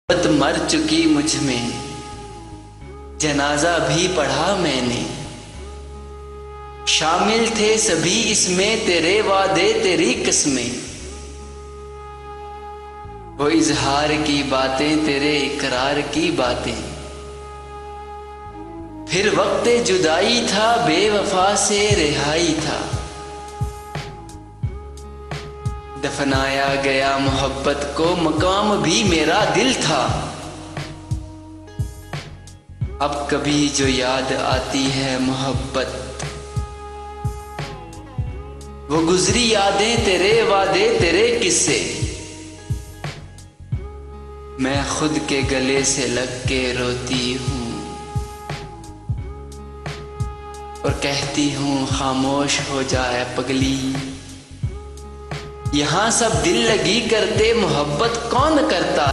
मोहब्बत मर चुकी मुझ में, जनाजा भी पढ़ा मैंने। शामिल थे सभी इसमें तेरे वादे तेरी किस्में, वो इजहार की बातें तेरे इकरार की बातें। फिर वक्ते जुदाई था, बेवफा से रिहाई था। दफनाया गया मोहब्बत को, मकाम भी मेरा दिल था। अब कभी जो याद आती है मोहब्बत, वो गुजरी यादें तेरे वादे तेरे किस्से। मैं खुद के गले से लग के रोती हूँ और कहती हूँ खामोश हो जाए पगली। यहाँ सब दिल लगी करते, मोहब्बत कौन करता।